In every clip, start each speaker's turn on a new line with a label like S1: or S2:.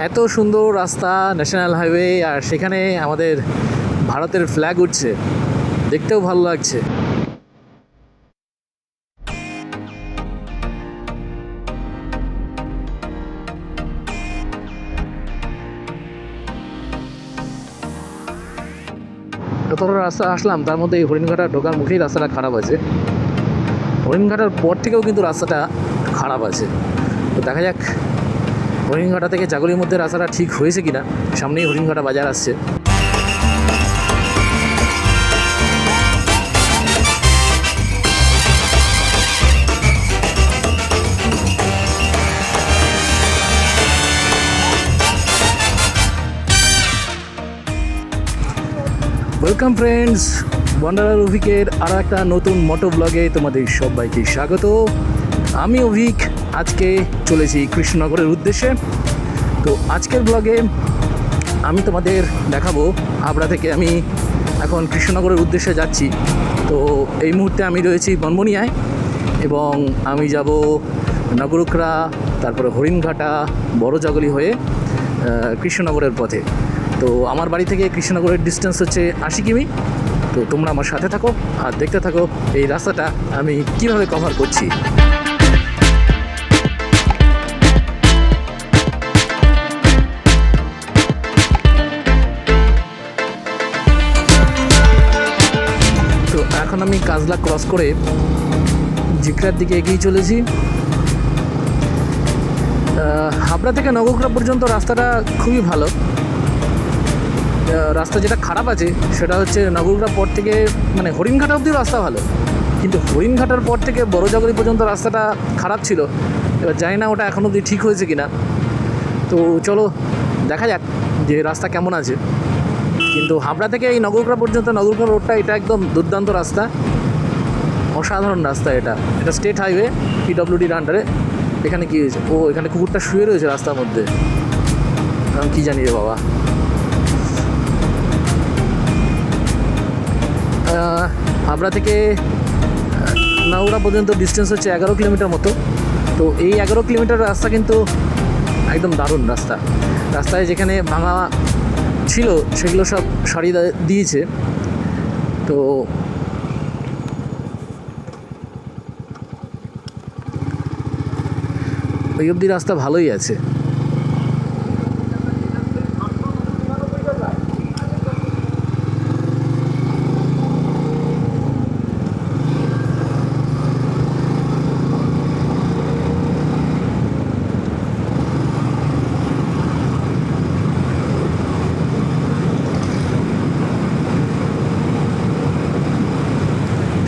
S1: এত সুন্দর রাস্তা, ন্যাশনাল হাইওয়ে, আর সেখানে আমাদের ভারতের ফ্ল্যাগ উঠছে, দেখতেও ভালো লাগছে। যতটা রাস্তা আসলাম তার মধ্যে এই হরিণঘাটা ঢোকার মুখেই রাস্তাটা খারাপ আছে। হরিণঘাটার পর থেকেও কিন্তু রাস্তাটা খারাপ আছে। তো দেখা যাক হরিণঘাটা থেকে জাগলির মধ্যে রাস্তাটা ঠিক হয়েছে কিনা। সামনেই হরিণঘাটা বাজার আসছে। ওয়েলকাম ফ্রেন্ডস, ওয়ান্ডারার অভিকের আরও একটা নতুন মোটো ব্লগে তোমাদের সবাইকে স্বাগত। আমি অভিক, আজকে চলেছি কৃষ্ণনগরের উদ্দেশ্যে। তো আজকের ব্লগে আমি তোমাদের দেখাবো হাবড়া থেকে আমি এখন কৃষ্ণনগরের উদ্দেশ্যে যাচ্ছি। তো এই মুহূর্তে আমি রয়েছি বনবনিয়ায় এবং আমি যাব নগরুকরা, তারপরে হরিণঘাটা, বড় জাগলি হয়ে কৃষ্ণনগরের পথে। তো আমার বাড়ি থেকে কৃষ্ণনগরের ডিস্টেন্স হচ্ছে 80 কিমি। তো তোমরা আমার সাথে থাকো আর দেখতে থাকো এই রাস্তাটা আমি কিভাবে কভার করছি। তো এখন আমি কাজলা ক্রস করে জিকরার দিকে এগিয়ে চলেছি। হাবড়া থেকে নগরকুড়া পর্যন্ত রাস্তাটা খুবই ভালো। রাস্তা যেটা খারাপ আছে সেটা হচ্ছে নগরকুড়া পর থেকে মানে হরিণঘাটা অবধি রাস্তা ভালো, কিন্তু হরিণঘাটার পর থেকে বড় জাগরি পর্যন্ত রাস্তাটা খারাপ ছিল। এবার জানি না ওটা এখন অবধি ঠিক হয়েছে কিনা। তো চলো দেখা যাক যে রাস্তা কেমন আছে। কিন্তু হাবড়া থেকে এই নগরকুড়া পর্যন্ত নগরকুড়া রোডটা এটা একদম দুর্দান্ত রাস্তা, অসাধারণ রাস্তা। এটা স্টেট হাইওয়ে, পিডব্লিউডির আন্ডারে। এখানে কী হয়েছে? ও এখানে কুকুরটা শুয়ে রয়েছে রাস্তার মধ্যে, আমি কী জানি রে বাবা। হাবড়া থেকে নগরকুড়া পর্যন্ত ডিস্টেন্স হচ্ছে 11 কিলোমিটার মতো। তো এই 11 কিলোমিটার রাস্তা কিন্তু একদম দারুণ রাস্তা। রাস্তায় যেখানে ভাঙা ছিল সেগুলো সব সারিয়ে দিয়েছে। তো ওই অবধি রাস্তা ভালোই আছে।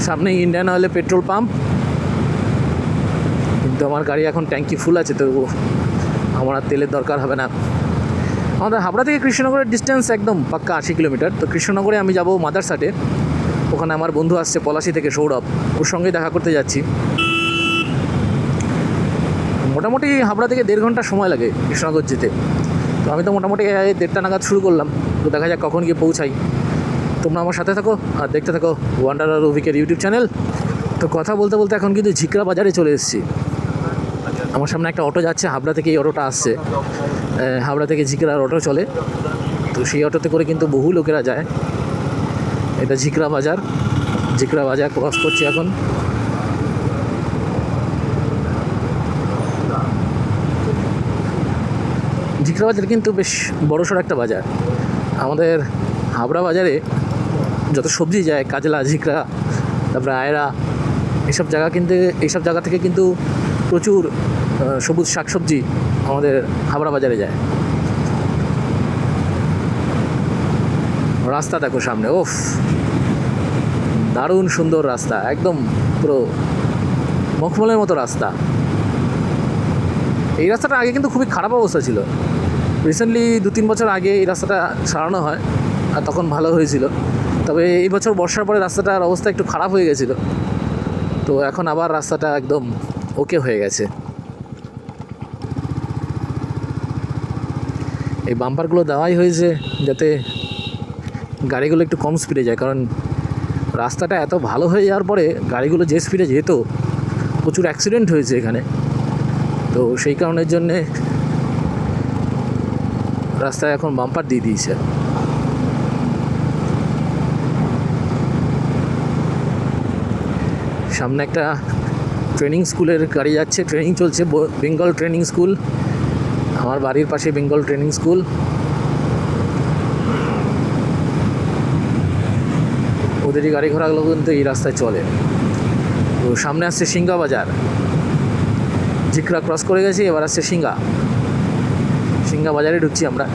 S1: সামনে ইন্ডিয়ান অয়েলের পেট্রোল পাম্প, কিন্তু আমার গাড়ি এখন ট্যাঙ্কি ফুল আছে, তো আমার আর তেলের দরকার হবে না। আমাদের হাবড়া থেকে কৃষ্ণনগরের ডিস্টেন্স একদম পাক্কা 80 কিলোমিটার। তো কৃষ্ণনগরে আমি যাব মাদারসাটে, ওখানে আমার বন্ধু আসছে পলাশি থেকে, সৌরভ, ওর সঙ্গেই দেখা করতে যাচ্ছি। মোটামুটি হাবড়া থেকে 1.5 ঘন্টা সময় লাগে কৃষ্ণনগর যেতে। তো আমি তো মোটামুটি 1:30 নাগাদ শুরু করলাম। তো দেখা যাক কখন গিয়ে পৌঁছাই। তোমরা আমার সাথে থাকো আর দেখতে থাকো ওয়ান্ডারার অভিকের ইউটিউব চ্যানেল। তো কথা বলতে বলতে এখন কিন্তু ঝিকরা বাজারে চলে এসেছি। আমার সামনে একটা অটো যাচ্ছে, হাবড়া থেকে এই অটোটা আসছে। হাবড়া থেকে ঝিকরার অটো চলে, তো সেই অটোতে করে কিন্তু বহু লোকেরা যায়। এটা ঝিকরা বাজার, ঝিকরা বাজার ক্রস করছি এখন। ঝিকরা বাজার কিন্তু বেশ বড়সড় একটা বাজার। আমাদের হাবড়া বাজারে যত সবজি যায়, কাজলা, ঝিকরা, তারপরে আয়রা, এইসব জায়গা থেকে কিন্তু প্রচুর সবুজ শাকসবজি আমাদের হাবড়া বাজারে যায়। রাস্তা দেখো সামনে, ওফ দারুণ সুন্দর রাস্তা, একদম পুরো মখমলের মতো রাস্তা। এই রাস্তাটা আগে কিন্তু খুবই খারাপ অবস্থা ছিল। রিসেন্টলি 2-3 বছর আগে এই রাস্তাটা সারানো হয়, আর তখন ভালো হয়েছিল। তবে এই বছর বর্ষার পরে রাস্তাটার অবস্থা একটু খারাপ হয়ে গেছিলো। তো এখন আবার রাস্তাটা একদম ওকে হয়ে গেছে। এই বাম্পারগুলো দেওয়াই হয়েছে যাতে গাড়িগুলো একটু কম স্পিডে যায়, কারণ রাস্তাটা এত ভালো হয়ে যাওয়ার পরে গাড়িগুলো যে স্পিডে যেত, প্রচুর অ্যাক্সিডেন্ট হয়েছে এখানে। তো সেই কারণের জন্যে রাস্তায় এখন বাম্পার দিয়ে দিয়েছে। সামনে একটা ট্রেনিং স্কুলের গাড়ি যাচ্ছে, ট্রেনিং চলছে, বেঙ্গল ট্রেনিং স্কুল। আমার বাড়ির পাশে বেঙ্গল ট্রেনিং স্কুল। ওদেরই গাড়ি ঘোড়াগুলো কিন্তু এই রাস্তায় চলে। তো সামনে আসছে সিঙ্গা বাজার, ঝিকরা ক্রস করে গেছি, এবার আসছে সিঙ্গা বাজারে ঢুকছি আমরা।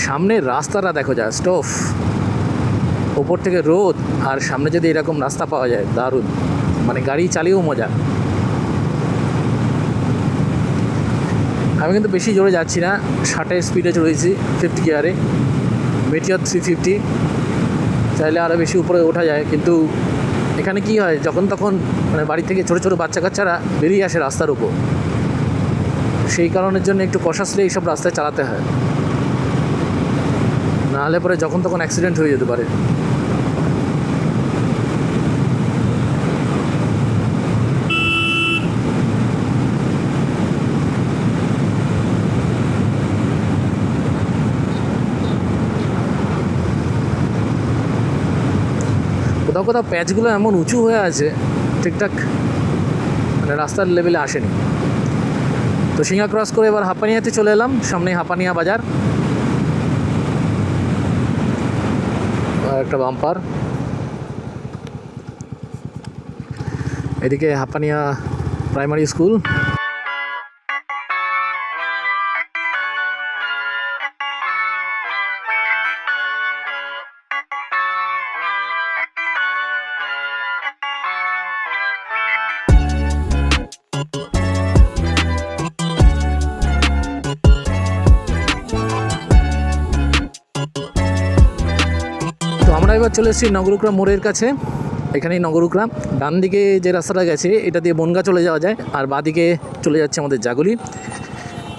S1: সামনের রাস্তাটা দেখো, জাস্ট অফ, ওপর থেকে রোদ, আর সামনে যদি এরকম রাস্তা পাওয়া যায় দারুণ, মানে গাড়ি চালিয়েও মজা। আমি কিন্তু বেশি জোরে যাচ্ছি না, 60 স্পিডে চলেছি, 50 গিয়ারে, মেটিওর 350। চাইলে আরও বেশি উপরে ওঠা যায়, কিন্তু এখানে কি হয়, যখন তখন মানে বাড়ি থেকে ছোটো ছোটো বাচ্চা কাচ্চারা বেরিয়ে আসে রাস্তার উপর, সেই কারণের জন্য একটু কশাসলি এইসব রাস্তায় চালাতে হয়, নাহলে পরে যখন তখন অ্যাক্সিডেন্ট হয়ে যেতে পারে। কোথাও কোথাও প্যাচগুলো এমন উঁচু হয়ে আছে, ঠিকঠাক মানে রাস্তার লেভেলে আসেনি। তো সিঙ্গা ক্রস করে এবার হাঁপানিয়াতে চলে এলাম, সামনে হাঁপানিয়া বাজার, একটা বাম্পার। এদিকে হাঁপানিয়া প্রাইমারি স্কুল। আমরা এবার চলে এসেছি নগরুকরা মোড়ের কাছে। এখানেই নগরুকরা। ডান দিকে যে রাস্তাটা গেছে এটা দিয়ে বনগা চলে যাওয়া যায়, আর বাদিকে চলে যাচ্ছে আমাদের জাগুলি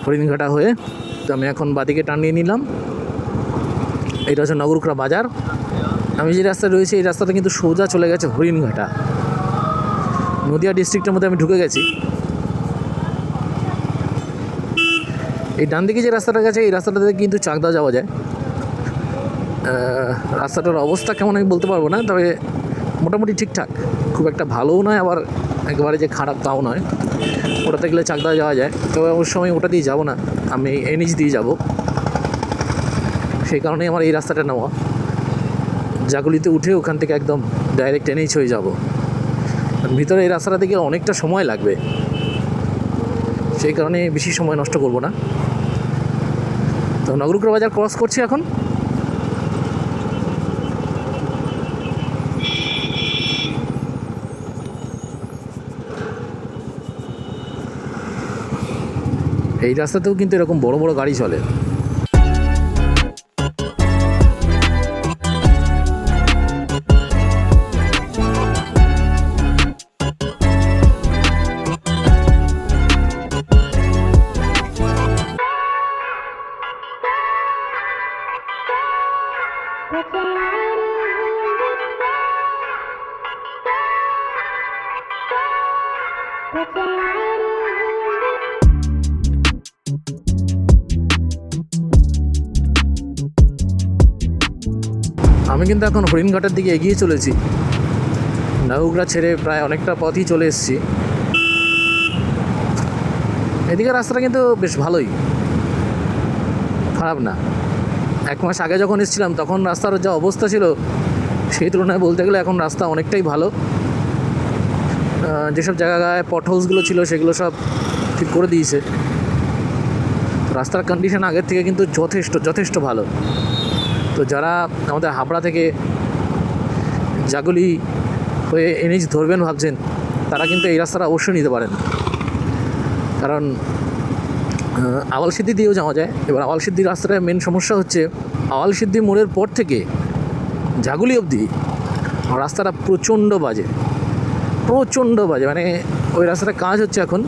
S1: হরিণঘাটা হয়ে। তো আমি এখন বাদিকে টান নিয়ে নিলাম। এটা হচ্ছে নগরুকরা বাজার। আমি যে রাস্তায় রয়েছি এই রাস্তাটা কিন্তু সোজা চলে গেছে হরিণঘাটা, নদিয়া ডিস্ট্রিক্টের মধ্যে আমি ঢুকে গেছি। এই ডান দিকে যে রাস্তাটা গেছে এই রাস্তাটাতে কিন্তু চাকদা যাওয়া যায়। রাস্তাটার অবস্থা কেমন আমি বলতে পারবো না, তবে মোটামুটি ঠিকঠাক, খুব একটা ভালোও নয় আবার একেবারে যে খারাপ তাও নয়। ওটাতে গেলে চাকদা যাওয়া যায়, তবে অবশ্য আমি ওটা দিয়ে যাবো না, আমি এনএইচ দিয়ে যাব, সেই কারণেই আমার এই রাস্তাটা নেওয়া। জাগুলিতে উঠে ওখান থেকে একদম ডাইরেক্ট এনএইচ হয়ে যাব। ভিতরে এই রাস্তাটা থেকে অনেকটা সময় লাগবে, সেই কারণে বেশি সময় নষ্ট করব না। তো নগরুকরা বাজার ক্রস করছি এখন। এই রাস্তাতেও কিন্তু এরকম বড় বড় গাড়ি চলে। আমি কিন্তু এখন হরিণঘাটের দিকে এগিয়ে চলেছি। নগরুকরা ছেড়ে প্রায় অনেকটা পথই চলে এসেছি। এদিকে রাস্তাটা কিন্তু বেশ ভালোই, খারাপ না। 1 মাস আগে যখন এসেছিলাম তখন রাস্তার যা অবস্থা ছিল সেই তুলনায় বলতে গেলে এখন রাস্তা অনেকটাই ভালো। যেসব জায়গায় পটহোলসগুলো ছিল সেগুলো সব ঠিক করে দিয়েছে। রাস্তার কন্ডিশন আগের থেকে কিন্তু যথেষ্ট ভালো। তো যারা আমাদের হাবড়া থেকে জাগুলি হয়ে এনএইচ ধরবেন ভাবছেন, তারা কিন্তু এই রাস্তাটা অবশ্যই নিতে পারেন, কারণ আওয়ালসিদ্ধি দিয়েও যাওয়া যায়। এবার আওয়ালসিদ্ধি রাস্তাটার মেন সমস্যা হচ্ছে আওয়ালসিদ্ধি মোড়ের পর থেকে ঝাগুলি অবধি রাস্তাটা প্রচণ্ড বাজে, মানে ওই রাস্তাটা কাজ হচ্ছে এখন।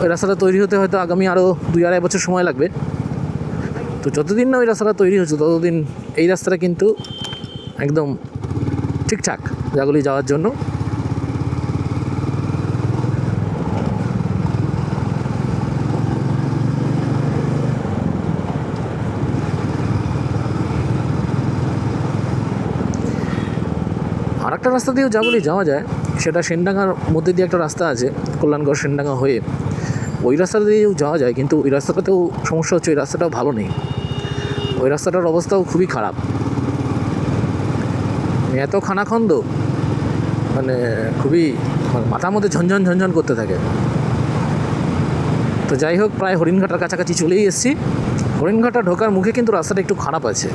S1: ওই রাস্তাটা তৈরি হতে হয়তো আগামী আরও 2-2.5 বছর সময় লাগবে। তো যতদিন না ওই রাস্তাটা তৈরি হচ্ছে ততদিন এই রাস্তাটা কিন্তু একদম ঠিকঠাক ঝাগুলি যাওয়ার জন্য। আর একটা রাস্তা দিয়েও ঝাগুলি যাওয়া যায়, সেটা সেনডাঙ্গার মধ্যে দিয়ে একটা রাস্তা আছে, কল্যাণগড় সেনডাঙ্গা হয়ে ওই রাস্তা দিয়েও যাওয়া যায়। কিন্তু ওই রাস্তাটাতেও সমস্যা হচ্ছে, ওই রাস্তাটাও ভালো নেই, ওই রাস্তাটার অবস্থাও খুবই খারাপ। এত খানাখন্দ, মানে খুবই মাথার মধ্যে ঝনঝন করতে থাকে। তো যাই হোক, প্রায় হরিণঘাটার কাছাকাছি চলেই এসেছি। হরিণঘাটা ঢোকার মুখে কিন্তু রাস্তাটা একটু খারাপ আছে।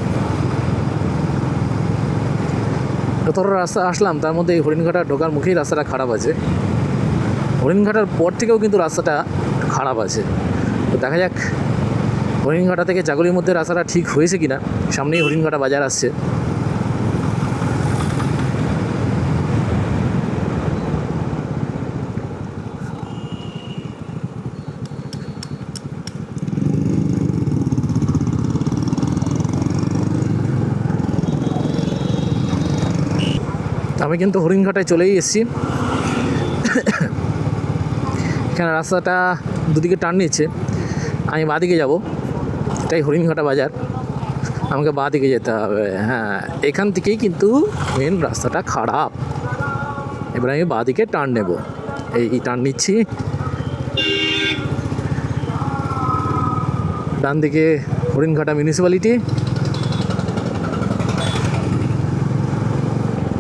S1: যতটা রাস্তা আসলাম তার মধ্যে এই হরিণঘাটা ঢোকার মুখেই রাস্তাটা খারাপ আছে। হরিণঘাটার পর থেকেও কিন্তু রাস্তাটা খারাপ আছে। তো দেখা যাক হরিণঘাটা থেকে জাগলির মধ্যে রাস্তাটা ঠিক হয়েছে কিনা। সামনেই হরিণঘাটা বাজার আসছে। আমি কিন্তু হরিণঘাটায় চলেই এসেছি। এখানে রাস্তাটা দুদিকে টার্ন নিচ্ছে, আমি বাঁদিকে যাব, এটাই হরিণঘাটা বাজার, আমাকে বাঁদিকে যেতে হবে। হ্যাঁ, এখান থেকেই কিন্তু মেন রাস্তাটা খারাপ। এবার আমি বাঁদিকে টার্ন নেব, এই টার্ন নিচ্ছি। ডান দিকে হরিণঘাটা মিউনিসিপ্যালিটি।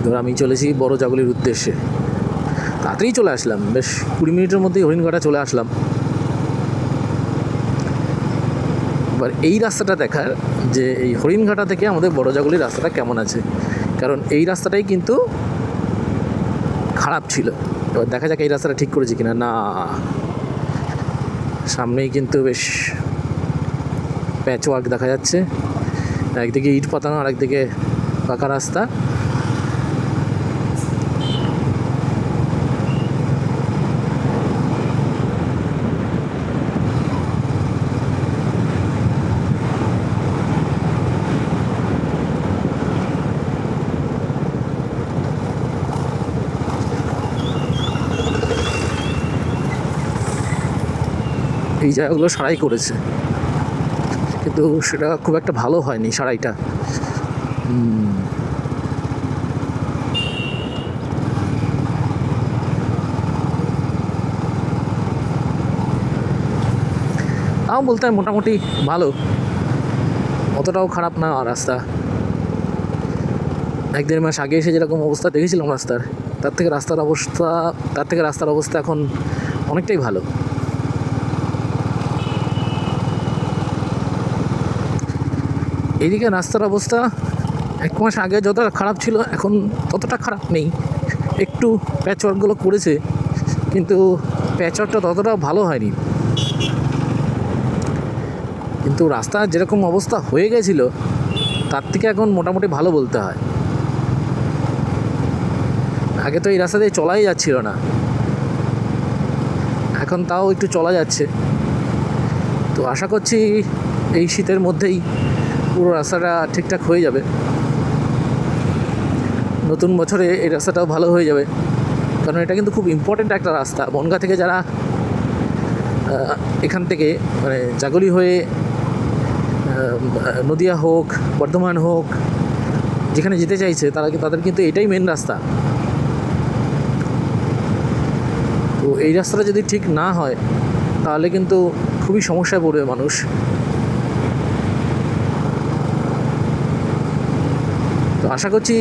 S1: ধর আমি চলেছি বড় জাগলির উদ্দেশ্যে। তাড়াতাড়ি চলে আসলাম, বেশ 20 মিনিটের মধ্যেই হরিণঘাটা চলে আসলাম। এবার এই রাস্তাটা দেখার যে এই হরিণঘাটা থেকে আমাদের বড় জাগলির রাস্তাটা কেমন আছে, কারণ এই রাস্তাটাই কিন্তু খারাপ ছিল। এবার দেখা যাক এই রাস্তাটা ঠিক করেছি কিনা। না, সামনেই কিন্তু বেশ প্যাচ ওয়ার্ক দেখা যাচ্ছে, একদিকে ইট পাতানো আর একদিকে পাকা রাস্তা। এই জায়গাগুলো সারাই করেছে, কিন্তু সেটা খুব একটা ভালো হয়নি সারাইটা। তাও বলতে হয় মোটামুটি ভালো, অতটাও খারাপ না রাস্তা। 1-1.5 মাস আগে এসে যেরকম অবস্থা দেখেছিলাম রাস্তার, তার থেকে রাস্তার অবস্থা এখন অনেকটাই ভালো। এইদিকে রাস্তার অবস্থা 1 মাস আগে যতটা খারাপ ছিল এখন ততটা খারাপ নেই, একটু প্যাচওয়ার্কগুলো করেছে, কিন্তু প্যাচওয়ার্কটা ততটাও ভালো হয়নি। কিন্তু রাস্তার যেরকম অবস্থা হয়ে গেছিল তার থেকে এখন মোটামুটি ভালো বলতে হয়। আগে তো এই রাস্তা দিয়ে চলাই যাচ্ছিল না, এখন তাও একটু চলা যাচ্ছে। তো আশা করছি এই শীতের মধ্যেই পুরো রাস্তাটা ঠিকঠাক হয়ে যাবে। নতুন বছরে এই রাস্তাটাও ভালো হয়ে যাবে, কারণ এটা কিন্তু খুব ইম্পর্ট্যান্ট একটা রাস্তা। বনগাঁ থেকে যারা এখান থেকে মানে জাগলি হয়ে নদিয়া হোক, বর্ধমান হোক, যেখানে যেতে চাইছে তাদের কিন্তু এটাই মেন রাস্তা। তো এই রাস্তাটা যদি ঠিক না হয় তাহলে কিন্তু খুবই সমস্যায় পড়বে মানুষ। তো আশা করছি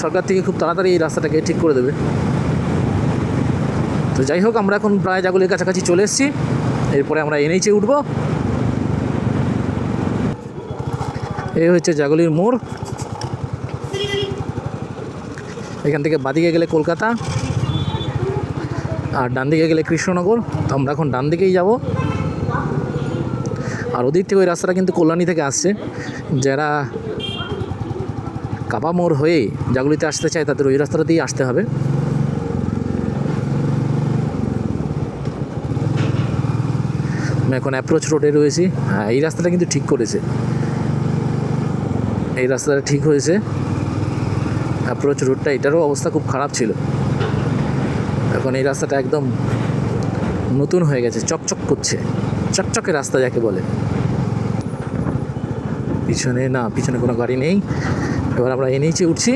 S1: সরকার থেকে খুব তাড়াতাড়ি এই রাস্তাটাকে ঠিক করে দেবে। তো যাই হোক, আমরা এখন প্রায় জাগলির কাছাকাছি চলে এসেছি। এরপরে আমরা NH-এ উঠব। এই হচ্ছে জাগলির মোড়। এখান থেকে বাঁদিকে গেলে কলকাতা, আর ডান দিকে গেলে কৃষ্ণনগর। তো আমরা এখন ডান দিকেই যাব। আর ওদিক থেকে ওই রাস্তাটা কিন্তু কল্যাণী থেকে আসছে। যারা কাবা মোড় হয়ে জাগুলিতে আসতে চায় তাদের ওই রাস্তাটা দিয়েই আসতে হবে। আমি এখন অ্যাপ্রোচ রোডে রয়েছি। হ্যাঁ, এই রাস্তাটা কিন্তু ঠিক করেছে, এই রাস্তাটা ঠিক হয়েছে। অ্যাপ্রোচ রোডটা, এটারও অবস্থা খুব খারাপ ছিল, এখন এই রাস্তাটা একদম নতুন হয়ে গেছে, চকচক করছে, চকচকে রাস্তা যাকে বলে। পিছনে কোনো গাড়ি নেই। এবার আমরা এনএইচে উঠছি।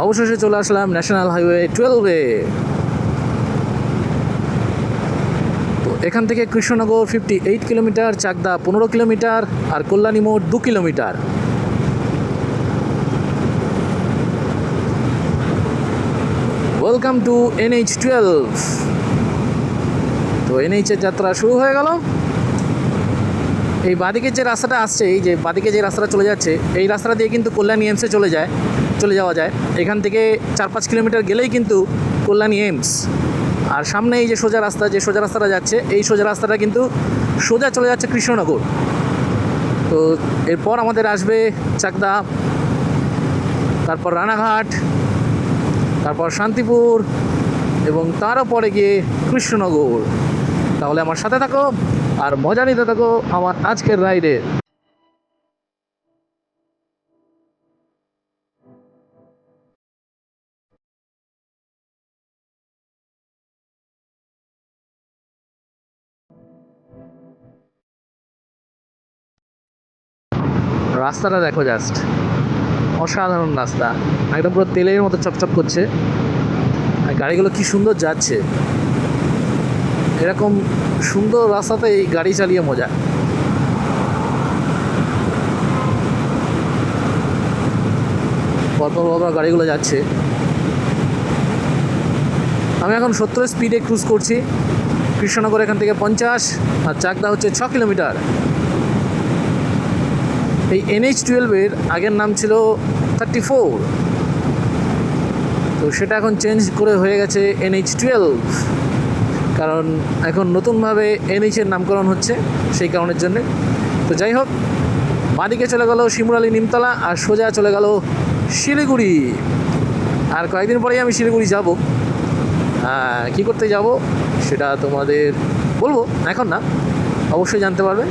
S1: অবশেষে চলে আসলাম ন্যাশনাল হাইওয়ে 12-এ। তো এখান থেকে কৃষ্ণনগর 58 কিলোমিটার, চাকদা 15 কিলোমিটার, আর কল্যাণী মোড় 2 কিলোমিটার। Welcome to NH12। তো NH-এর যাত্রা শুরু হয়ে গেল। এই বাদিকে যে রাস্তাটা আসছে, এই যে বাদিকে যে রাস্তাটা চলে যাচ্ছে, এই রাস্তা দিয়ে কিন্তু কল্যাণী এমসে চলে যাওয়া যায়। এখান থেকে 4-5 কিলোমিটার গেলেই কিন্তু কল্যাণী এমস। আর সামনে এই যে সোজা রাস্তাটা যাচ্ছে, এই সোজা রাস্তাটা কিন্তু সোজা চলে যাচ্ছে কৃষ্ণনগর। তো এরপর আমাদের আসবে চাকদা, তারপর রানাঘাট, তারপর শান্তিপুর, এবং তারও পরে গিয়ে কৃষ্ণনগর। তাহলে আমার সাথে থাকো আর মজা নিতে থাকো আমার আজকের রাইডে। রাস্তাটা দেখো, জাস্ট অসাধারণ রাস্তা, একদম পুরো তেলের মতো চকচক করছে। আর গাড়িগুলো কি সুন্দর যাচ্ছে। এরকম সুন্দর রাস্তাতে এই গাড়ি চালিয়ে মজা। পরপর গাড়িগুলো যাচ্ছে। আমি এখন 70 স্পিডে ক্রুজ করছি। কৃষ্ণনগর এখান থেকে 50, আর চাকদা হচ্ছে 6 কিলোমিটার। এই NH12-এর আগের নাম ছিল 34, তো সেটা এখন চেঞ্জ করে হয়ে গেছে NH12, কারণ এখন নতুনভাবে NH-এর নামকরণ হচ্ছে সেই কারণের জন্যে। তো যাই হোক, বাঁদিকে চলে গেল শিমুরালী নিমতলা, আর সোজা চলে গেল শিলিগুড়ি। আর কয়েকদিন পরেই আমি শিলিগুড়ি যাব। কী করতে যাব সেটা তোমাদের বলবো, এখন না, অবশ্যই জানতে পারবে।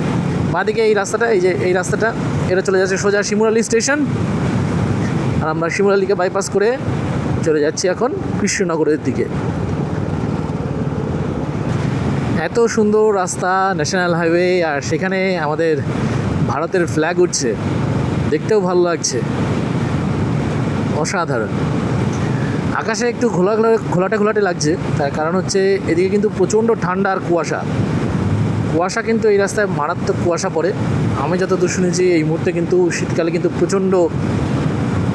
S1: বাঁদিকে এই রাস্তাটা, এই রাস্তাটা, এটা চলে যাচ্ছে সোজা শিমুরালী স্টেশন। আর আমরা শিমুরালীকে বাইপাস করে চলে যাচ্ছি এখন কৃষ্ণনগরের দিকে। এত সুন্দর রাস্তা, ন্যাশনাল হাইওয়ে, আর সেখানে আমাদের ভারতের ফ্ল্যাগ উঠছে, দেখতেও ভালো লাগছে, অসাধারণ। আকাশে একটু ঘোলাটে লাগছে, তার কারণ হচ্ছে এদিকে কিন্তু প্রচণ্ড ঠান্ডা আর কুয়াশা কিন্তু এই রাস্তায় মারাত্মক কুয়াশা পড়ে। আমি যতদূর শুনেছি এই মুহূর্তে কিন্তু শীতকালে কিন্তু প্রচণ্ড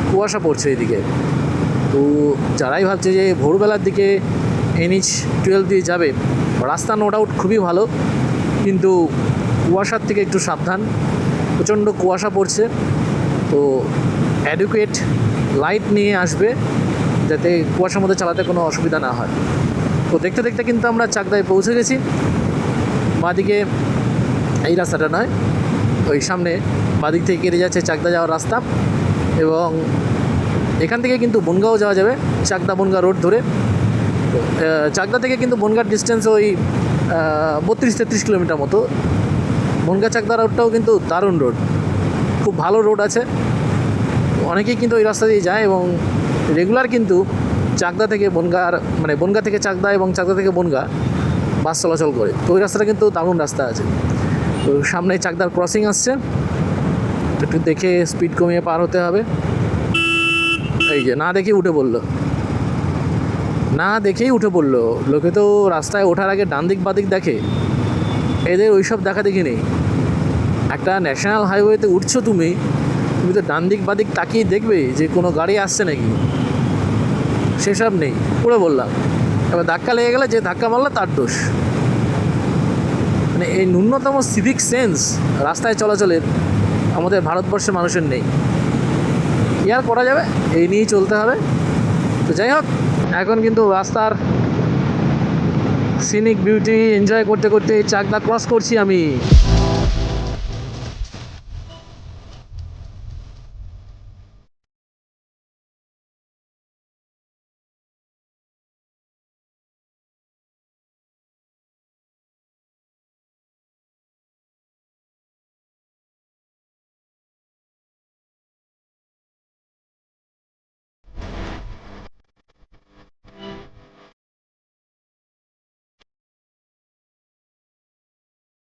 S1: কুয়াশা পড়ছে এইদিকে। তো যারাই ভাবছে যে ভোরবেলার দিকে NH12 দিয়ে যাবে, রাস্তা নো ডাউট খুবই ভালো, কিন্তু কুয়াশার থেকে একটু সাবধান, প্রচণ্ড কুয়াশা পড়ছে। তো অ্যাডুকুয়েট লাইট নিয়ে আসবে যাতে কুয়াশার মধ্যে চালাতে কোনো অসুবিধা না হয়। তো দেখতে দেখতে কিন্তু আমরা চাকদায় পৌঁছে গেছি। বাঁদিকে এই রাস্তাটা নয়, ওই সামনে বাঁদিক থেকে কেটে যাচ্ছে চাকদা যাওয়ার রাস্তা, এবং এখান থেকে কিন্তু বনগাঁও যাওয়া যাবে চাকদা বনগাঁ রোড ধরে। চাকদা থেকে কিন্তু বনগাঁর ডিস্টেন্স ওই 32-33 কিলোমিটার মতো। বনগাঁ চাকদা রোডটাও কিন্তু দারুণ রোড, খুব ভালো রোড আছে। অনেকেই কিন্তু ওই রাস্তা দিয়ে যায়, এবং রেগুলার কিন্তু চাকদা থেকে বনগাঁ, মানে বনগাঁ থেকে চাকদা এবং চাকদা থেকে বনগাঁ বাস চলাচল করে। তো ওই রাস্তাটা কিন্তু দারুণ রাস্তা আছে। তো সামনে চাকদার ক্রসিং আসছে, একটু দেখে স্পিড কমিয়ে পার হতে হবে। এই যে না দেখেই উঠে পড়লো, লোকে তো রাস্তায় ওঠার আগে ডান দিক বাদিক দেখে, এদের ওইসব দেখা দেখি নেই। একটা ন্যাশনাল হাইওয়েতে উঠছো তুমি তো ডান দিক বাদিক তাকিয়ে দেখবে যে কোনো গাড়ি আসছে নাকি, সেসব নেই, পড়ে বললাম। এবার ধাক্কা লেগে গেলে যে ধাক্কা মারলো তার দোষ। মানে এই ন্যূনতম সিভিক সেন্স রাস্তায় চলাচলের আমাদের ভারতবর্ষের মানুষের নেই। কি আর করা যাবে, এই নিয়েই চলতে হবে। তো যাই হোক, এখন কিন্তু রাস্তার সিনিক বিউটি এনজয় করতে করতে চাকদা ক্রস করছি আমি।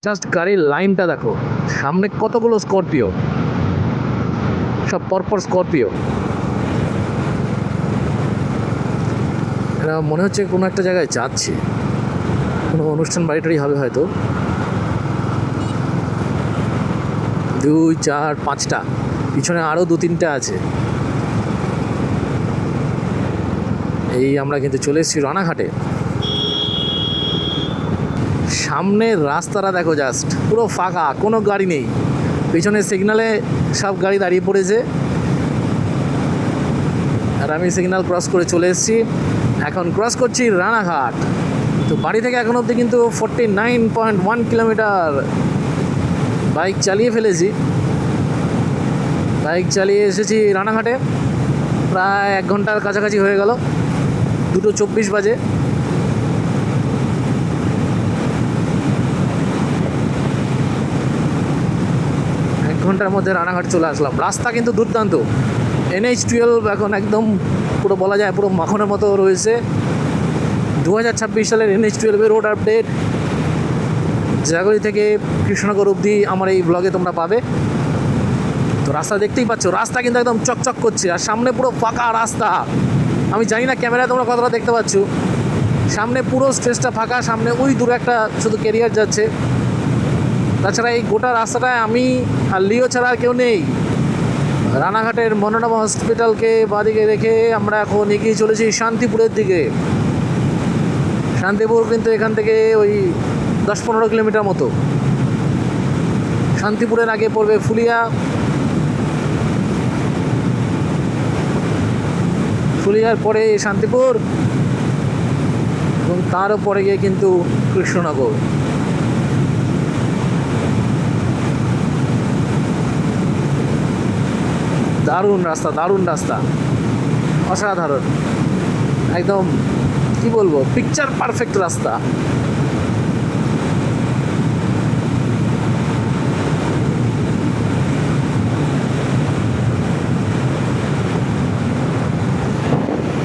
S1: জাস্ট গাড়ির লাইনটা দেখো, সামনে কতগুলো স্করপিও, সব পরপর স্করপিও। এরা মনে হচ্ছে কোনো একটা জায়গায় যাচ্ছে, কোনো অনুষ্ঠান বাড়িটারই হবে হয়তো। 2, 4, 5টা, পিছনে আরও 2-3টা আছে। এই আমরা কিন্তু চলে এসেছি রানাঘাটে। সামনের রাস্তাটা দেখো, জাস্ট পুরো ফাঁকা, কোনো গাড়ি নেই। পিছনে সিগনালে সব গাড়ি দাঁড়িয়ে পড়েছে, আর আমি সিগন্যাল ক্রস করে চলে এসেছি। এখন ক্রস করছি রানাঘাট। তো বাড়ি থেকে এখন অবধি কিন্তু 49.1 কিলোমিটার বাইক চালিয়ে ফেলেছি। বাইক চালিয়ে এসেছি রানাঘাটে, প্রায় 1 ঘন্টার কাছাকাছি হয়ে গেল। 2:24 বাজে। ঘন্টার মধ্যে রানাঘাট চলে আসলাম। রাস্তা কিন্তু দুর্দান্ত। NH-12 এখন একদম পুরো বলা যায় পুরো মাখনের মতো রয়েছে। 2026 সালের NH-12 রোড আপডেট জাগরি থেকে কৃষ্ণনগর অবধি আমার এই ব্লগে তোমরা পাবে। তো রাস্তা দেখতেই পাচ্ছ, রাস্তা কিন্তু একদম চকচক করছে, আর সামনে পুরো ফাঁকা রাস্তা। আমি জানি না ক্যামেরায় তোমরা কতটা দেখতে পাচ্ছ, সামনে পুরো স্ট্রেচটা ফাঁকা। সামনে ওই দূরে একটা শুধু ক্যারিয়ার যাচ্ছে, তাছাড়া এই গোটা রাস্তাটায় আমি আর লিও ছাড়া আর কেউ নেই। রানাঘাটের মনোরমা হসপিটালকে বাঁদিকে রেখে আমরা এখন এগিয়ে চলেছি শান্তিপুরের দিকে। শান্তিপুর কিন্তু এখান থেকে ওই 10-15 কিলোমিটার মতো। শান্তিপুরের আগে পড়বে ফুলিয়া, ফুলিয়ার পরে শান্তিপুর, এবং তারও পরে গিয়ে কিন্তু কৃষ্ণনগর। দারুণ রাস্তা, দারুণ রাস্তা, অসাধারণ, একদম কি বলবো, পিকচার পারফেক্ট রাস্তা।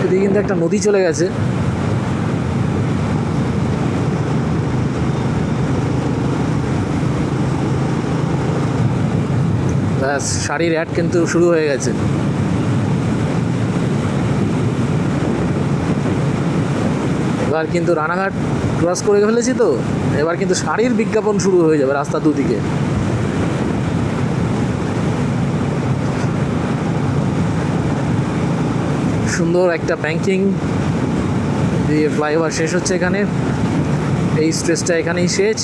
S1: এদিকে কিন্তু একটা নদী চলে গেছে। ব্যাস, শাড়ির অ্যাড কিন্তু শুরু হয়ে গেছে। এবার কিন্তু রানাঘাট ক্রস করে ফেলেছি, তো এবার কিন্তু শাড়ির বিজ্ঞাপন শুরু হয়ে যাবে রাস্তা দুদিকে। সুন্দর একটা ব্যাংকিং দিয়ে ফ্লাইওভার শেষ হচ্ছে এখানে। এই স্ট্রেচটা এখানেই শেষ।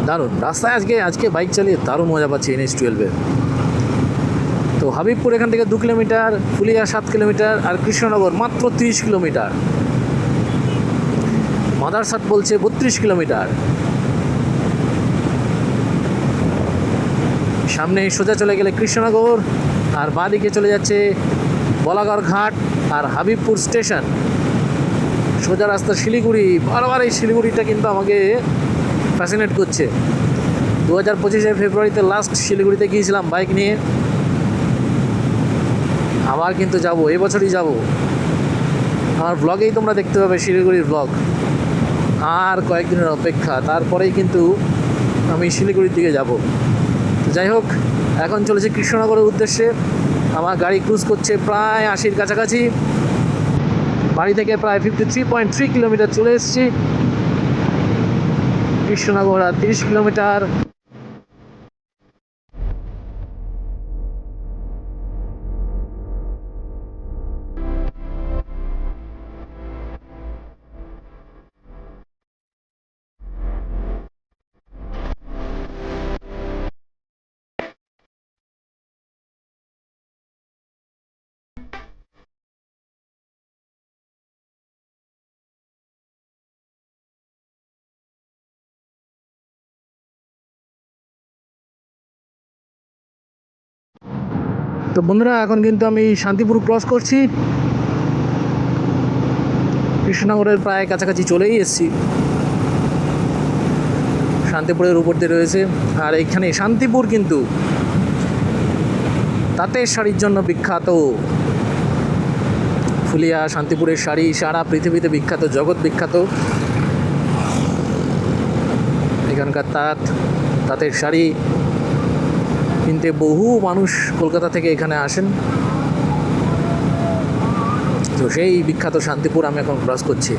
S1: দারুণ রাস্তায় আজকে বাইক চালিয়ে দারুণ মজা পাচ্ছি NH-12-এর। তো হাবিবপুর এখান থেকে 2 কিলোমিটার, ফুলিয়া 7 কিলোমিটার, আর কৃষ্ণনগর মাত্র 30 কিলোমিটার। মাদারসাট বলছে 32 কিলোমিটার। সামনে সোজা চলে গেলে কৃষ্ণনগর, আর বাঁদিকে চলে যাচ্ছে বলাগড় ঘাট আর হাবিবপুর স্টেশন। সোজা রাস্তা শিলিগুড়ি। বারবার এই শিলিগুড়িটা কিন্তু আমাকে ফ্যাসিনেট করছে। 2025 ফেব্রুয়ারিতে লাস্ট শিলিগুড়িতে গিয়েছিলাম বাইক নিয়ে। আবার কিন্তু যাব, এবছরই যাব। আমার ব্লগেই তোমরা দেখতে পাবে শিলিগুড়ির ব্লগ। আর কয়েকদিনের অপেক্ষা, তারপরেই কিন্তু আমি শিলিগুড়ির দিকে যাব। তো যাই হোক, এখন চলেছে কৃষ্ণনগরের উদ্দেশ্যে। আমার গাড়ি ক্রুজ করছে প্রায় 80-র কাছাকাছি। বাড়ি থেকে প্রায় 53.3 কিলোমিটার চলে এসেছি। কৃষ্ণনগর আর 30 কিলোমিটার। তো বন্ধুরা, এখন কিন্তু আমি শান্তিপুর ক্রস করছি, কৃষ্ণনগরের প্রায় কাছাকাছি চলেই এসেছি। শান্তিপুরের উপর দিয়ে রয়েছে, আর এইখানে শান্তিপুর কিন্তু তাঁতের শাড়ির জন্য বিখ্যাত। ফুলিয়া শান্তিপুরের শাড়ি সারা পৃথিবীতে বিখ্যাত, জগৎ বিখ্যাত। এখানকার তাঁতের শাড়ি কিনতে বহু মানুষ কলকাতা থেকে এখানে আসেন। তো সেই বিখ্যাত শান্তিপুর আমি এখন ক্রস করছি।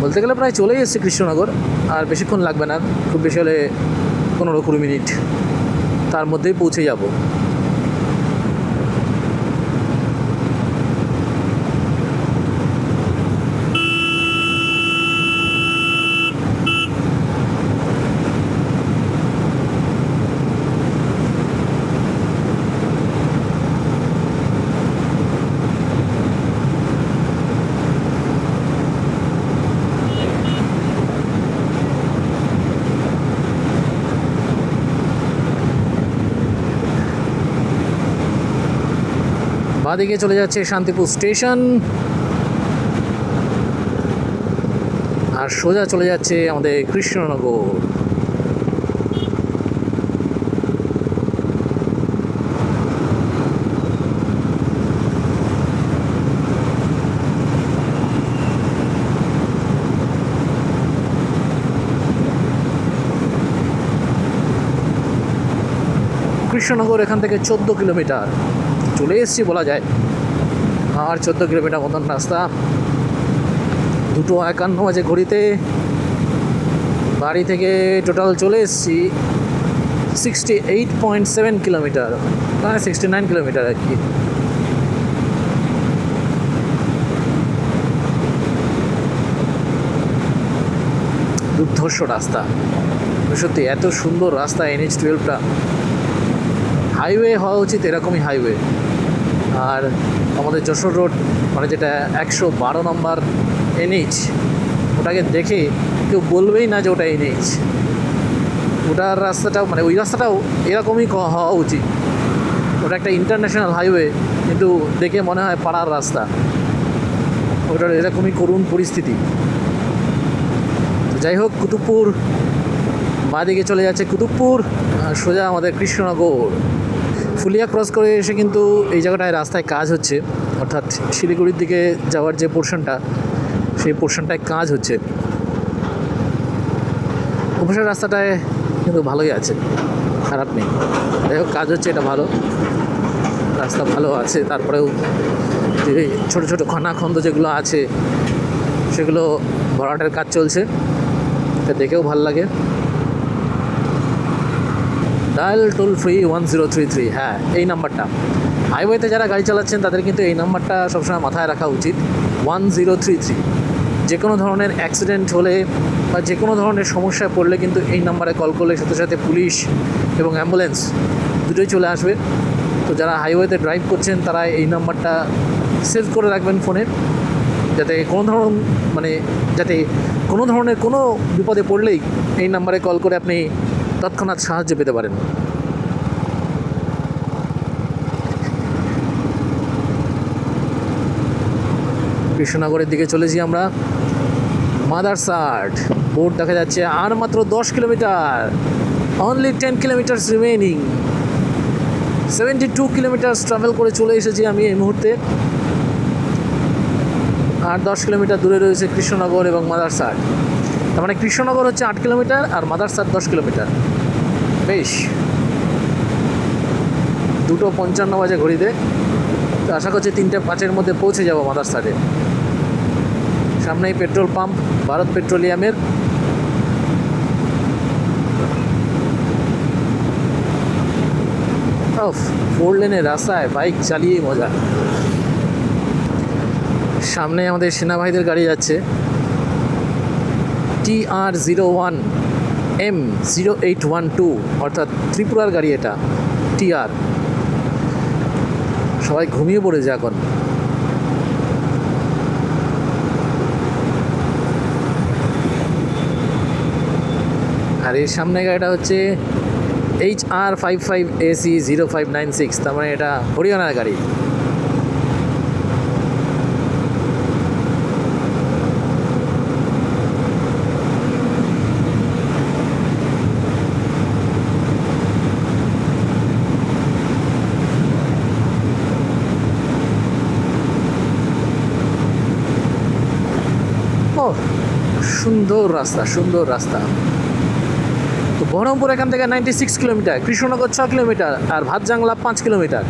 S1: বলতে গেলে প্রায় চলেই এসেছি কৃষ্ণনগর, আর বেশিক্ষণ লাগবে না, খুব বেশি হলে 15-20 মিনিট, তার মধ্যেই পৌঁছে যাব। বাঁদিকে চলে যাচ্ছে শান্তিপুর স্টেশন, আর সোজা চলে যাচ্ছে আমাদের কৃষ্ণনগর। কৃষ্ণনগর এখান থেকে 14 কিলোমিটার, চলে এসেছি বলা যায়। আর 14 কিলোমিটার মতন রাস্তা। 2:51 বাজে ঘড়িতে। বাড়ি থেকে টোটাল চলে এসেছি 68.7 কিলোমিটার, মানে 69 কিলোমিটার আর কি। দুর্ধর্ষ রাস্তা, সত্যি এত সুন্দর রাস্তা। NH-12টা হাইওয়ে হওয়া উচিত, এরকমই হাইওয়ে। আর আমাদের যশোর রোড, মানে যেটা 112 নম্বর NH, ওটাকে দেখে কেউ বলবেই না যে ওটা NH। ওটার রাস্তাটাও, মানে ওই রাস্তাটাও এরকমই হওয়া উচিত। ওটা একটা ইন্টারন্যাশনাল হাইওয়ে, কিন্তু দেখে মনে হয় পাড়ার রাস্তা। ওটার এরকমই করুণ পরিস্থিতি। যাই হোক, কুতুবপুর, বাঁদিকে চলে যাচ্ছে কুতুবপুর, আর সোজা আমাদের কৃষ্ণনগর। ফুলিয়া ক্রস করে এসে কিন্তু এই জায়গাটায় রাস্তায় কাজ হচ্ছে, অর্থাৎ শিলিগুড়ির দিকে যাওয়ার যে পোর্শনটা, সেই পোর্শনটায় কাজ হচ্ছে। অবশ্যই রাস্তাটায় কিন্তু ভালোই আছে, খারাপ নেই। যাই হোক, কাজ হচ্ছে, এটা ভালো, রাস্তা ভালো আছে। তারপরেও যে ছোটো ছোটো খন্দ যেগুলো আছে, সেগুলো ভরাটের কাজ চলছে, এটা দেখেও ভালো লাগে। ডায়াল টোল ফ্রি 1033, হ্যাঁ এই নাম্বারটা। হাইওয়েতে যারা গাড়ি চালাচ্ছেন তাদের কিন্তু এই নাম্বারটা সবসময় মাথায় রাখা উচিত, 1033। যে কোনো ধরনের অ্যাক্সিডেন্ট হলে বা যে কোনো ধরনের সমস্যায় পড়লে কিন্তু এই নাম্বারে কল করলে সাথে সাথে পুলিশ এবং অ্যাম্বুলেন্স দুটোই চলে আসবে। তো যারা হাইওয়েতে ড্রাইভ করছেন তারা এই নাম্বারটা সেভ করে রাখবেন ফোনে, যাতে কোনো ধরনের কোনো বিপদে পড়লেই এই নাম্বারে কল করে আপনি তৎক্ষণাৎ সাহায্য পেতে পারেন। কৃষ্ণনগরের দিকে চলেছি আমরা। মাদারসাট বোর্ড দেখা যাচ্ছে, আর মাত্র 10 kilometre, only 10 kilometres remaining. 72 kilometres travel করে চলে এসেছি আমি এই মুহূর্তে। আর 10 কিলোমিটার দূরে রয়েছে কৃষ্ণনগর এবং মাদারসাট। তার মানে কৃষ্ণনগর হচ্ছে 8 কিলোমিটার আর মাদারসাট 10 কিলোমিটার। বেশ, 2:55 বাজে ঘড়িতে। তো আশা করছি 3:05 মধ্যে পৌঁছে যাব মাদারসাটে। সামনেই পেট্রোল পাম্প, ভারত পেট্রোলিয়ামের। ফোর লেনের রাস্তায় বাইক চালিয়ে মজা। সামনে আমাদের সেনাবাহিনীর গাড়ি যাচ্ছে, TR01M0812, অর্থাৎ ত্রিপুরার গাড়ি এটা, TR। সবাই ঘুমিয়ে পড়েছে এখন। আর এর সামনে গাড়িটা হচ্ছে HR55AC0596, তার মানে এটা হরিয়ানার গাড়ি। ও সুন্দর রাস্তা, সুন্দর রাস্তা। তো বহরমপুর এখান থেকে 96 কিলোমিটার, কৃষ্ণনগর 6 কিলোমিটার, আর ভাতজাংলা 5 কিলোমিটার।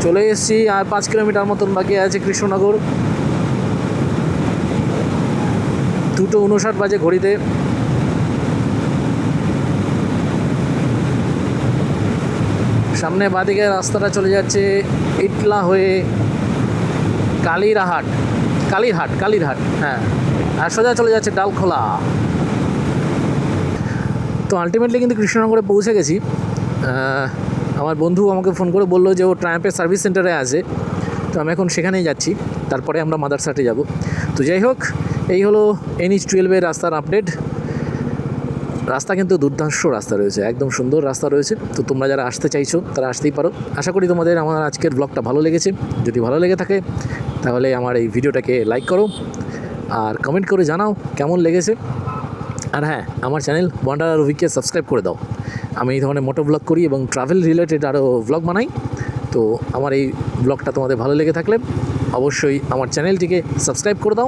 S1: চলে এসেছি, আর 5 কিলোমিটার মতন বাকি আছে কৃষ্ণনগর। 2:59 বাজে ঘড়িতে। সামনে বাঁদিকে রাস্তাটা চলে যাচ্ছে ইটলা হয়ে কালীরহাট, হ্যাঁ, আর সোজা চলে যাচ্ছে ডালখোলা। তো আলটিমেটলি কিন্তু কৃষ্ণনগরে পৌঁছে গেছি। আমার বন্ধু আমাকে ফোন করে বললো যে ও ট্রায়াম্পের সার্ভিস সেন্টারে আছে, তো আমি এখন সেখানেই যাচ্ছি, তারপরে আমরা মাদারসাটে যাব। তো যাই হোক, এই হলো NH12 রাস্তার আপডেট। রাস্তা কিন্তু দুর্ধর্ষ রাস্তা রয়েছে, একদম সুন্দর রাস্তা রয়েছে। তো তোমরা যারা আসতে চাইছো তারা আসতেই পারো। আশা করি তোমাদের আমার আজকের ব্লগটা ভালো লেগেছে। যদি ভালো লেগে থাকে তাহলে আমার এই ভিডিওটাকে লাইক করো আর কমেন্ট করে জানাও কেমন লেগেছে। আর হ্যাঁ, আমার চ্যানেল ওয়ান্ডারার রুফিককে সাবস্ক্রাইব করে দাও। আমি এই ধরনের মোটো ব্লগ করি এবং ট্রাভেল রিলেটেড আরও ব্লগ বানাই। তো আমার এই ব্লগটা তোমাদের ভালো লেগে থাকলে অবশ্যই আমার চ্যানেলটিকে সাবস্ক্রাইব করে দাও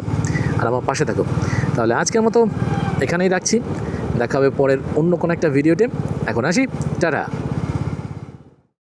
S1: আর আমার পাশে থাকো। তাহলে আজকের মতো এখানেই রাখছি, দেখা হবে পরের অন্য কোনো একটা ভিডিওতে। এখন আসি, টাটা।